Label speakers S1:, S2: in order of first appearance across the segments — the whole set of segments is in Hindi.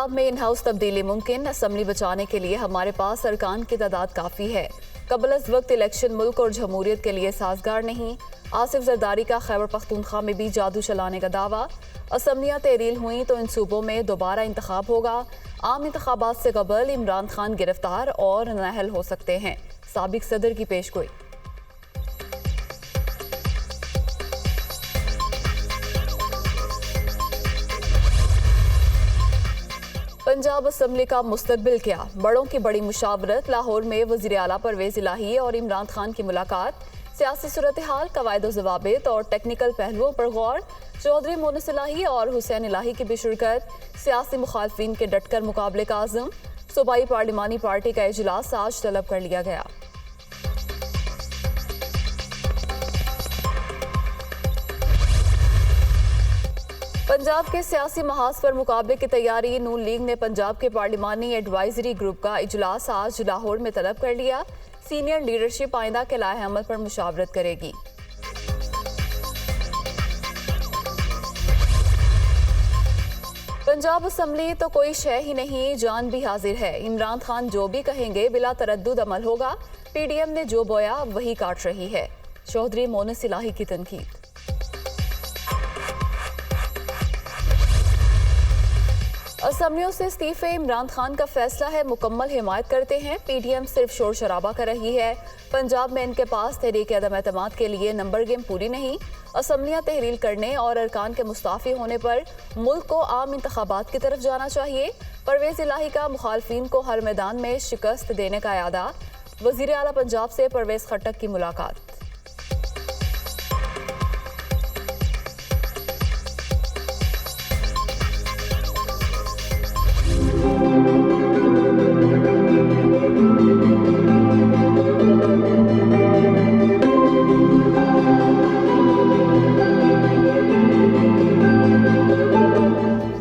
S1: पंजाब में इन हाउस तब्दीली मुमकिन, असम्बली बचाने के लिए हमारे पास अरकान की तादाद काफ़ी है। कबल अज वक्त इलेक्शन मुल्क और जमहूरियत के लिए साजगार नहीं। आसिफ जरदारी का खैबर पख्तूनख्वा में भी जादू चलाने का दावा। असम्बलियाँ तहरील हुई तो इन सूबों में दोबारा इंतखाब होगा। आम इंतखाबात से कबल इमरान खान गिरफ्तार और नाअहल हो सकते हैं। साबिक सदर की पेशगोई। पंजाब असम्बली का मुस्तकबिल क्या? बड़ों की बड़ी मुशावरत। लाहौर में वज़ीर आला परवेज़ इलाही और इमरान खान की मुलाकात। सियासी सूरत हाल, कवायद व ज़वाबित और टेक्निकल पहलुओं पर गौर। चौधरी मोनस इलाही और हुसैन इलाही की भी शिरकत। सियासी मुखालफिन के डटकर मुकाबले का आज़म। सूबाई पार्लिमानी पार्टी का इजलास आज तलब कर लिया गया। पंजाब के सियासी महाज पर मुकाबले की तैयारी। नून लीग ने पंजाब के पार्लिमानी एडवाइजरी ग्रुप का इजलास आज लाहौर में तलब कर लिया। सीनियर लीडरशिप आइंदा के लाए अमल पर मुशावरत करेगी। पंजाब असम्बली तो कोई शय ही नहीं, जान भी हाजिर है। इमरान खान जो भी कहेंगे बिला तरद्दुद अमल होगा। पीडीएम ने जो बोया वही काट रही है। चौधरी मोनस इलाही की तनकीद। असम्बलियों से इस्तीफे, इमरान खान का फैसला है, मुकम्मल हिमायत करते हैं। पीडीएम सिर्फ शोर शराबा कर रही है। पंजाब में इनके पास तहरीक अदम एतमाद के लिए नंबर गेम पूरी नहीं। असम्बलियाँ तहरील करने और अरकान के मुस्ताफी होने पर मुल्क को आम इंतखाबात की तरफ जाना चाहिए। परवेज़ इलाही का मुखालफिन को हर मैदान में शिकस्त देने का इरादा। वज़ीर आला पंजाब से परवेज़ खट्टक की मुलाकात।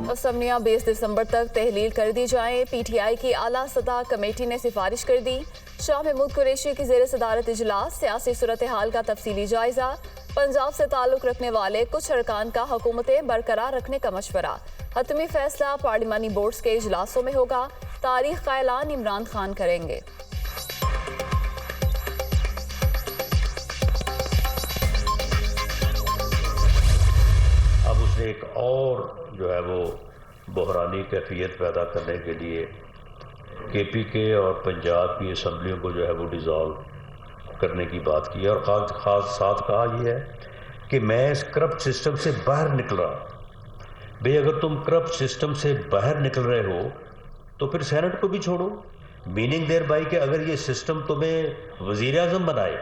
S1: असम्बलियाँ 20 दिसंबर तक तहलील कर दी जाएं। पीटीआई की आला सतह कमेटी ने सिफारिश कर दी। शाह महमूद कुरैशी की ज़ेर सदारत इजलास। सियासी सूरत हाल का तफसीली जायजा। पंजाब से ताल्लुक रखने वाले कुछ अरकान का हुकूमतें बरकरार रखने का मशवरा। हतमी फैसला पार्लिमानी बोर्ड्स के इजलासों में होगा। तारीख का ऐलान इमरान खान करेंगे।
S2: अब उसने एक और जो है वो बहरानी कैफियत पैदा करने के लिए केपीके और पंजाब की असम्बलियों को जो है वो डिज़ोल्व करने की बात की है। और ख़ास साथ कहा यह है कि मैं इस करप्ट सिस्टम से बाहर निकल रहा। भाई अगर तुम करप्ट सिस्टम से बाहर निकल रहे हो तो फिर सेनेट को भी छोड़ो। मीनिंग देयर बाई कि अगर ये सिस्टम तुम्हें वज़ीर आज़म बनाए,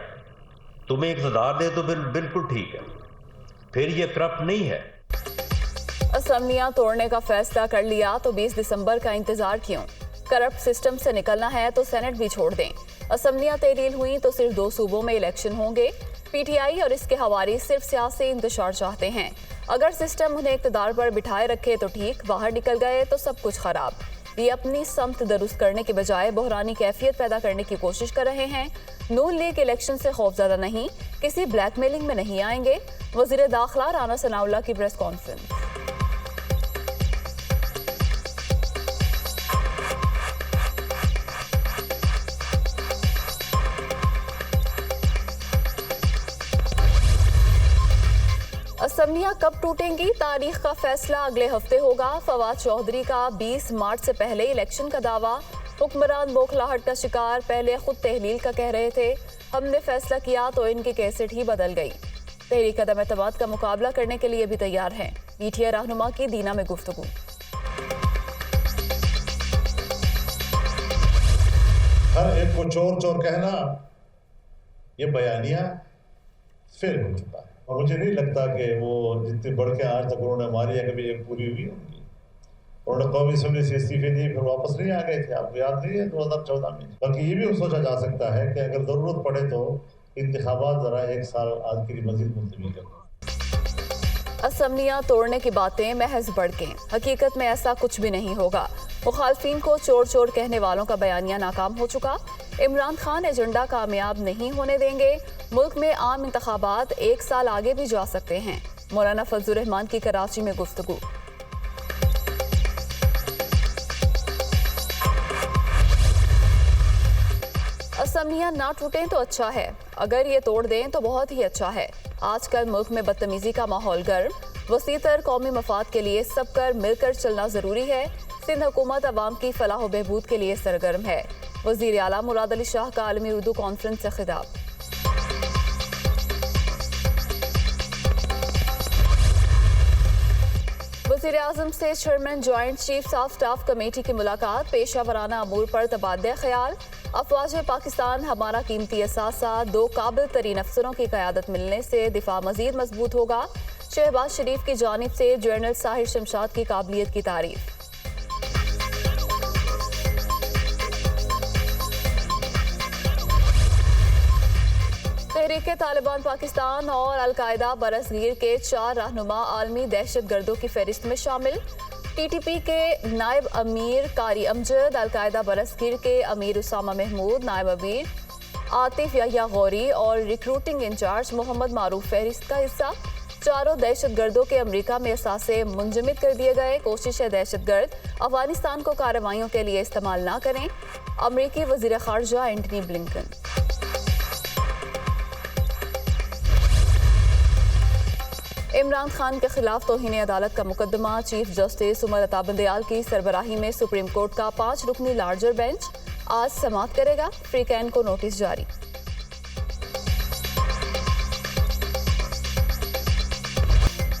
S2: तुम्हें इक़्तिदार दे, तो बिल्कुल ठीक है, फिर ये करप्ट नहीं है।
S1: असम्बलियाँ तोड़ने का फैसला कर लिया तो 20 दिसंबर का इंतजार क्यों? करप्ट सिस्टम से निकलना है तो सेनेट भी छोड़ दें। असम्बलियाँ तहरील हुई तो सिर्फ 2 सूबों में इलेक्शन होंगे। पीटीआई और इसके हवारी सिर्फ सियासी इंतशार चाहते हैं। अगर सिस्टम उन्हें इक़्तिदार पर बिठाए रखे तो ठीक, बाहर निकल गए तो सब कुछ खराब। ये अपनी समत दुरुस्त करने के बजाय बहरानी कैफियत पैदा करने की कोशिश कर रहे हैं। नून लीग इलेक्शन से खौफजदा नहीं, किसी ब्लैकमेलिंग में नहीं आएंगे। वज़ीर दाखिला राना सनाउल्लाह की प्रेस कॉन्फ्रेंस। असम्बलियाँ कब टूटेंगी? तारीख का फैसला अगले हफ्ते होगा। फवाद चौधरी का 20 मार्च से पहले इलेक्शन का दावा। हुक्मरान बौखलाहट का शिकार, पहले खुद तहलील का कह रहे थे। हमने फैसला किया तो इनकी कैसेट ही बदल गई। तहरीक अदम एतमाद का मुकाबला करने के लिए भी तैयार हैं। पीटीआई रहनुमा की दीना में गुफ्तगू।
S3: हर एक को चोर चोर कहना, ये बयानिया फेल हो चुका है। और मुझे नहीं लगता कि वो जितनी बढ़ के आज तक उन्होंने मारी है कभी एक पूरी हुई होगी। उन्होंने कौमी असम्बली से इस्तीफे दिए, फिर वापस नहीं आ गए थे, आपको याद नहीं है 2014 में। बल्कि ये भी सोचा जा सकता है कि अगर जरूरत पड़े तो इंतखाबात जरा 1 साल आज के लिए मजीद मुलतवी करें।
S1: असम्बलियाँ तोड़ने की बातें महज भड़कें, हकीकत में ऐसा कुछ भी नहीं होगा। मुखालफिन को चोर चोर कहने वालों का बयानिया नाकाम हो चुका। इमरान खान एजेंडा कामयाब नहीं होने देंगे। मुल्क में आम इंतखाबात 1 साल आगे भी जा सकते हैं। मौलाना फजलुर रहमान की कराची में गुफ्तगू। असम्बलियां ना टूटें तो अच्छा है, अगर ये तोड़ दें तो बहुत ही अच्छा है। आजकल मुल्क में बदतमीजी का माहौल गर्म, वसीतर कौमी मफाद के लिए सबकर मिलकर चलना जरूरी है। सिंध हुकूमत अवाम की फलाह व बहबूद के लिए सरगर्म है। वज़ीर आला मुराद अली शाह का आलमी उर्दू कॉन्फ्रेंस से खिताब। वज़ीर आज़म से chairman joint chiefs of staff committee की मुलाकात, पेशा वराना अमूर पर तबादला ख्याल। अफवाज पाकिस्तान हमारा कीमती असासा, दो काबिल तरीन अफसरों की क़यादत मिलने से दिफा मजीद मजबूत होगा। शहबाज शरीफ की जानिब से जनरल साहिर शमशाद की काबिलियत की तारीफ। तहरीक तालिबान पाकिस्तान और अलकायदा बरसगीर के 4 रहनुमा आलमी दहशत गर्दों की फहरिस्त में शामिल। TTP के नायब अमीर कारी अमजद, अलकायदा बरसगीर के अमीर उसामा महमूद, नायब अमीर आतिफ याह्या गौरी और रिक्रूटिंग इंचार्ज मोहम्मद मारूफ फहरिस्त का हिस्सा। चारों दहशत गर्दों के अमरीका में असासे मुंजमद कर दिए गए। कोशिश है दहशत गर्द अफगानिस्तान को कार्रवाइयों के लिए इस्तेमाल ना करें। अमरीकी वज़ीर ख़ारजा एंटनी ब्लिंकन। इमरान खान के खिलाफ तौहीन अदालत का मुकदमा, चीफ जस्टिस उमर अता बंदयाल की सरबराही में सुप्रीम कोर्ट का 5 रुकनी लार्जर बेंच आज समाअत करेगा। फ्री कैन को नोटिस जारी।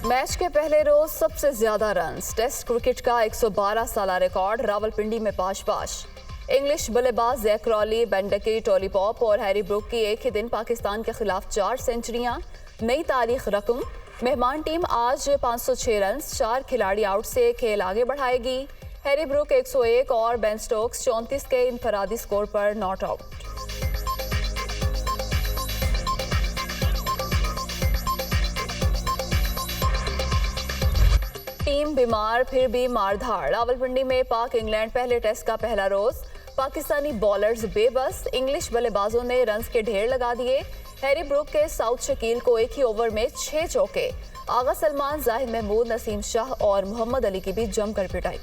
S1: मैच के पहले रोज सबसे ज्यादा रन्स, टेस्ट क्रिकेट का 112 साला रिकॉर्ड रावलपिंडी में पाश। इंग्लिश बल्लेबाज जैक क्रॉली, बेंडकी, टॉली पॉप और हैरी ब्रूक की एक ही दिन पाकिस्तान के खिलाफ 4 सेंचुरियां, नई तारीख रकम। मेहमान टीम आज 506 रन, 4 खिलाड़ी आउट से खेल आगे बढ़ाएगी। हैरी ब्रूक 101 और बेन स्टोक्स 34 के इनफरादी स्कोर पर नॉट आउट। टीम बीमार फिर भी मारधाड़, रावलपिंडी में पाक इंग्लैंड पहले टेस्ट का पहला रोज। पाकिस्तानी बॉलर्स बेबस, इंग्लिश बल्लेबाजों ने रन्स के ढेर लगा दिए। हैरी ब्रूक के साउथ शकील को एक ही ओवर में 6 चौके। आगा सलमान, जाहिद महमूद, नसीम शाह और मोहम्मद अली की भी जमकर पिटाई।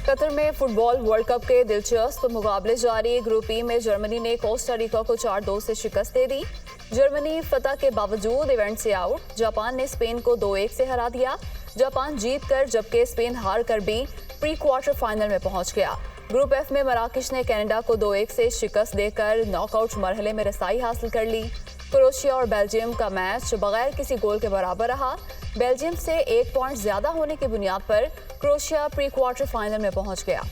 S1: कतर में फुटबॉल वर्ल्ड कप के दिलचस्प मुकाबले जारी। ग्रुप ई में जर्मनी ने कोस्टा रिका को 4-2 से शिकस्त दे दी। जर्मनी फतह के बावजूद इवेंट से आउट। जापान ने स्पेन को 2-1 से हरा दिया। जापान जीत कर जबकि स्पेन हार कर भी प्री क्वार्टर फाइनल में पहुंच गया। ग्रुप एफ में मराकश ने कनाडा को 2-1 से शिकस्त देकर नॉकआउट मरहले में रसाई हासिल कर ली। क्रोएशिया और बेल्जियम का मैच बगैर किसी गोल के बराबर रहा। बेल्जियम से 1 पॉइंट ज्यादा होने की बुनियाद पर क्रोएशिया प्री क्वार्टर फाइनल में पहुंच गया।